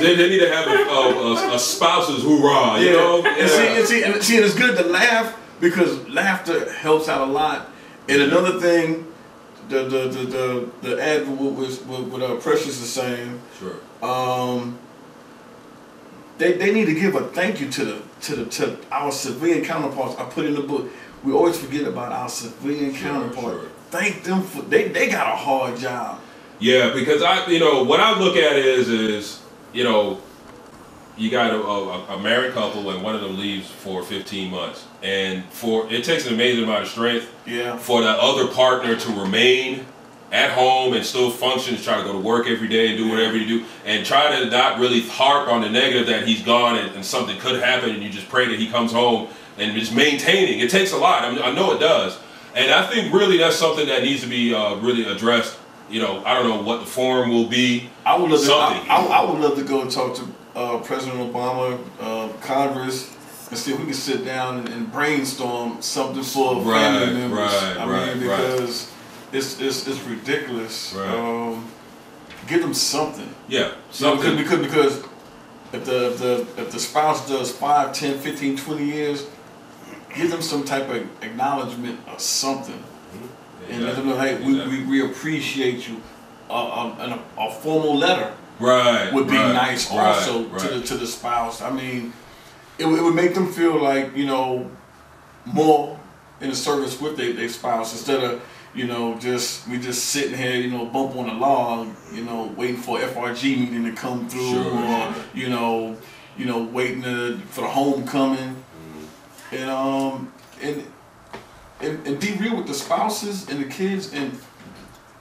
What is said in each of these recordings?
They need to have a spouse's hoorah, you know? Yeah. And see, it's good to laugh because laughter helps out a lot. And another thing, the ad what Precious is saying. Sure. They need to give a thank you to our civilian counterparts. I put in the book. We always forget about our civilian counterparts. Sure. Thank them for they got a hard job. Yeah, because what I look at is you got a married couple and one of them leaves for 15 months, and it takes an amazing amount of strength for that other partner to remain at home and still function, try to go to work every day and do whatever you do, and try to not really harp on the negative that he's gone and something could happen, and you just pray that he comes home and just maintaining. It takes a lot. I know it does, and I think really that's something that needs to be really addressed. I don't know what the forum will be. I would love to go and talk to President Obama, Congress, and see if we can sit down and brainstorm something for family members. Because it's ridiculous. Right. Give them something. Yeah, something. Because if the spouse does 5, 10, 15, 20 years, give them some type of acknowledgement or something. And let them know, hey, we appreciate you. A formal letter would be nice also to the spouse. I mean, it would make them feel like, more in the service with their spouse instead of, we just sitting here, bump on the log, waiting for FRG meeting to come through, or, waiting for the homecoming. And be real with the spouses and the kids and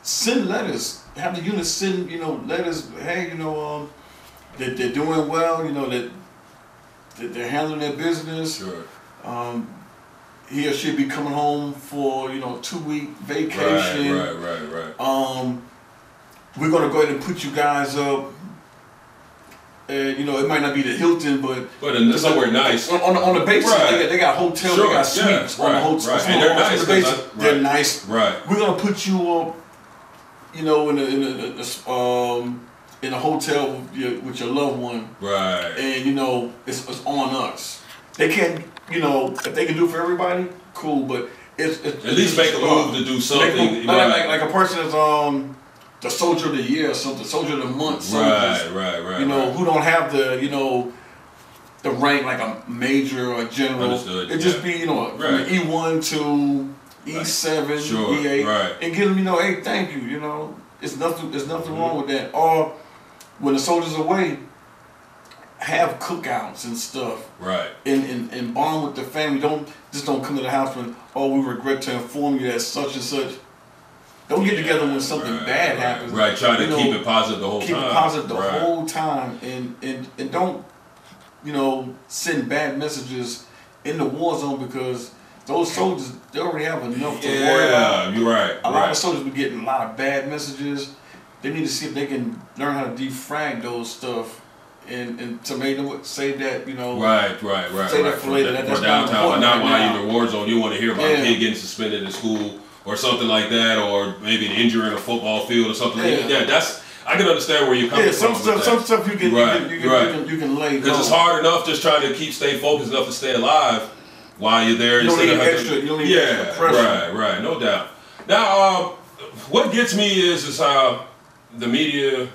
send letters. Have the unit send, letters. Hey, that they're doing well. That they're handling their business. Sure. He or she be coming home for 2-week vacation. Right. We're gonna go ahead and put you guys up. And it might not be the Hilton, but somewhere nice on the basis. They got hotels, they got suites on the hotel. Right. And they're nice. They're nice. Right. We're gonna put you up, in a hotel with your loved one. Right. And it's on us. They can't, if they can do it for everybody, cool. But it's at least make a move to do something. Like a person is the soldier of the year or something, soldier of the month. Right. Who don't have the the rank like a major or a general. Understood. It just be from E1 to E7, E8, and give them hey, thank you. It's nothing. There's nothing wrong with that. Or when the soldier's away, have cookouts and stuff. Right. And bond with the family. Don't come to the house when we regret to inform you that such and such. Don't get together when something bad happens. Right. Try to keep it positive the whole time. Keep it positive the whole time, and don't send bad messages in the war zone because those soldiers they already have enough to worry about. You're right. A lot of soldiers be getting a lot of bad messages. They need to see if they can learn how to defrag those stuff. And to make them say that, Right. Say that for later. That's downtown. Not while you're in the war zone. You want to hear about a kid getting suspended in school or something like that, or maybe an injury in a football field or something. I can understand where you're coming from. Some stuff you can lay. Because it's hard enough just trying to stay focused enough to stay alive while you're there. You don't need extra pressure. Right, no doubt. Now, what gets me is how the media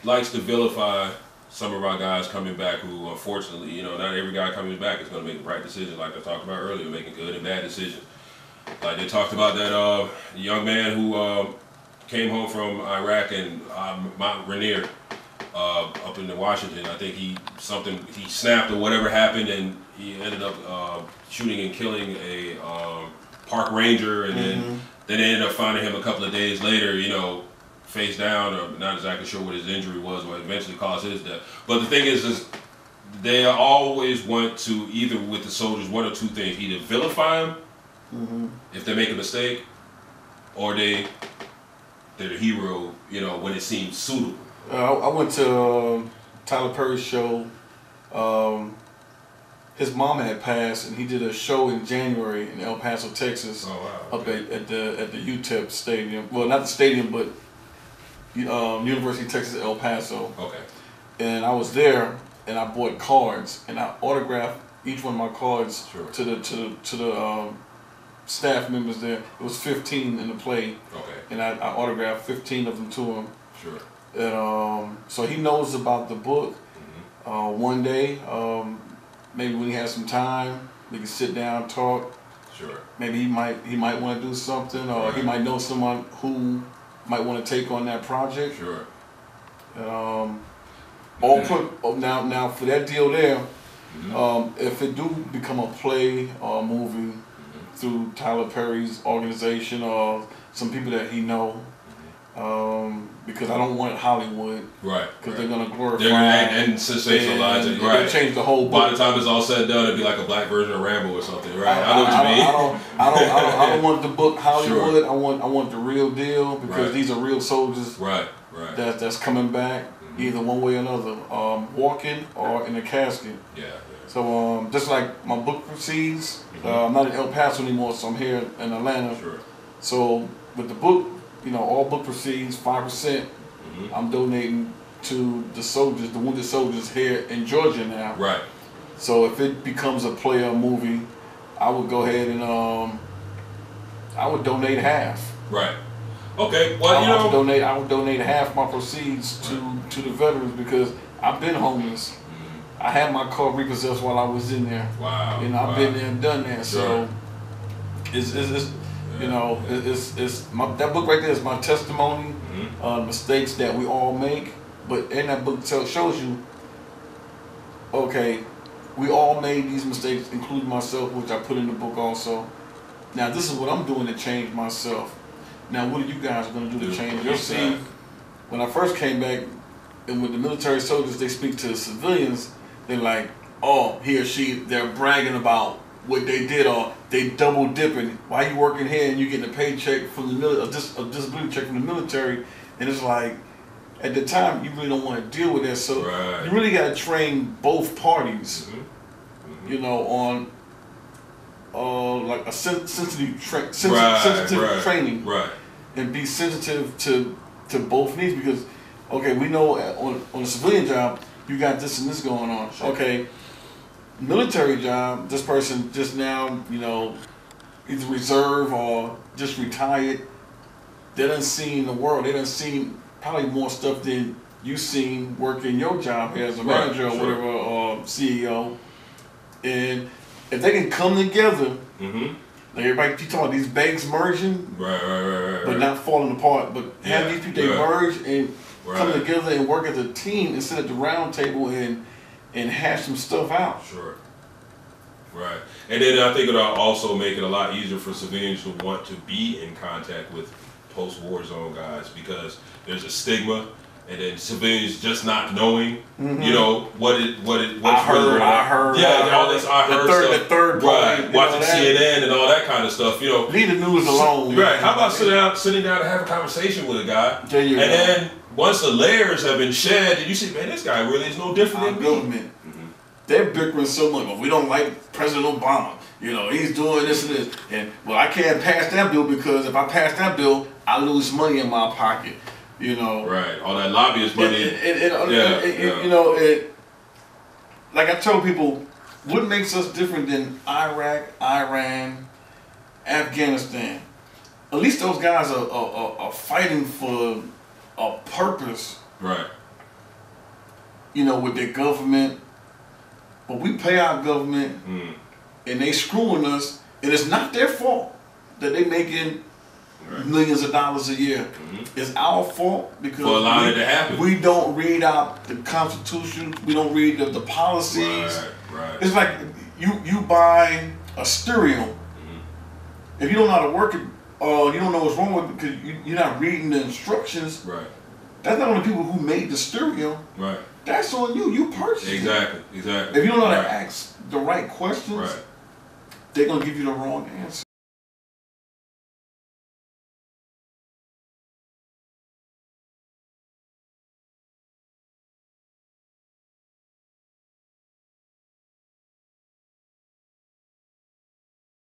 likes to vilify some of our guys coming back who, unfortunately, not every guy coming back is going to make the right decision, like I talked about earlier, making good and bad decisions. Like they talked about that young man who came home from Iraq and Mount Rainier up in Washington. I think he snapped or whatever happened, and he ended up shooting and killing a park ranger, and then they ended up finding him a couple of days later, face down, or not exactly sure what his injury was, what eventually caused his death. But the thing is they always want to, either with the soldiers, one or two things: either vilify them if they make a mistake, or they're the hero, when it seems suitable. I went to Tyler Perry's show. His mom had passed, and he did a show in January in El Paso, Texas. Oh, wow. Up at the UTEP Stadium. Well, not the stadium, but University of Texas El Paso. Okay. and I was there, and I bought cards, and I autographed each one of my cards to the staff members there. It was 15 in the play, and I autographed 15 of them to him. Sure. And so he knows about the book. One day, maybe when he has some time, we can sit down, talk. Sure. Maybe he might want to do something, or he might know someone who might want to take on that project. Sure. Now for that deal there, if it do become a play or a movie through Tyler Perry's organization or some people that he know, because I don't want Hollywood, right? Because they're gonna glorify and sensationalize it, right? They change the whole book. By the time it's all said and done, it'd be like a black version of Rambo or something, right? I know what you mean. I don't want the book Hollywood. Sure. I want the real deal, because these are real soldiers. Right. That's coming back either one way or another, walking or in a casket. Yeah. So just like my book proceeds, I'm not in El Paso anymore, so I'm here in Atlanta. Sure. So with the book, all book proceeds, 5%, I'm donating to the soldiers, the wounded soldiers here in Georgia now. Right. So if it becomes a play or movie, I would go ahead and I would donate half. Right. Okay. Well, I would donate half my proceeds to the veterans, because I've been homeless. I had my car repossessed while I was in there. Wow. I've been there and done that. Sure. So it's that book right there is my testimony, mistakes that we all make. But in that book shows you, okay, we all made these mistakes, including myself, which I put in the book also. Now this is what I'm doing to change myself. Now what are you guys going to do to change yourself? When I first came back, and with the military soldiers, they speak to the civilians, they're like, oh, he or she, they're bragging about what they did, or they double dipping. Why you working here and you getting a paycheck from the military, a disability check from the military? And it's like, at the time, you really don't want to deal with that. So you really got to train both parties, on like a sensitive training, and be sensitive to both needs, because okay, we know on a civilian job you got this and this going on. Sure. Okay, military job, this person just now, either reserve or just retired. They done seen the world. They done seen probably more stuff than you seen working your job as a manager or whatever, or CEO. And if they can come together, like everybody keep talking about these banks merging, but not falling apart, but have these people merge and come together and work as a team and sit at the round table and hash some stuff out. Sure. Right. And then I think it'll also make it a lot easier for civilians who want to be in contact with post-war zone guys, because there's a stigma, and then civilians just not knowing, what's I heard all this the third party, watching CNN and all that kind of stuff, Leave the news alone. Right. How about sitting down and have a conversation with a guy, then once the layers have been shed, and you see, man, this guy really is no different than me. They're bickering so much. Well, we don't like President Obama. He's doing this and this. And, well, I can't pass that bill, because if I pass that bill, I lose money in my pocket. Right. All that lobbyist money. Like I tell people, what makes us different than Iraq, Iran, Afghanistan? At least those guys are fighting for a purpose. Right. With their government. But we pay our government, and they screwing us, and it's not their fault that they making millions of dollars a year. It's our fault, because for allowing it to happen. We don't read out the Constitution. We don't read the policies. Right. It's like you buy a stereo. If you don't know how to work it, you don't know what's wrong with it, because you're not reading the instructions. Right. That's not on the people who made the stereo. Right. That's on you. You purchased it. Exactly. If you don't know how to ask the right questions, they're gonna give you the wrong answer.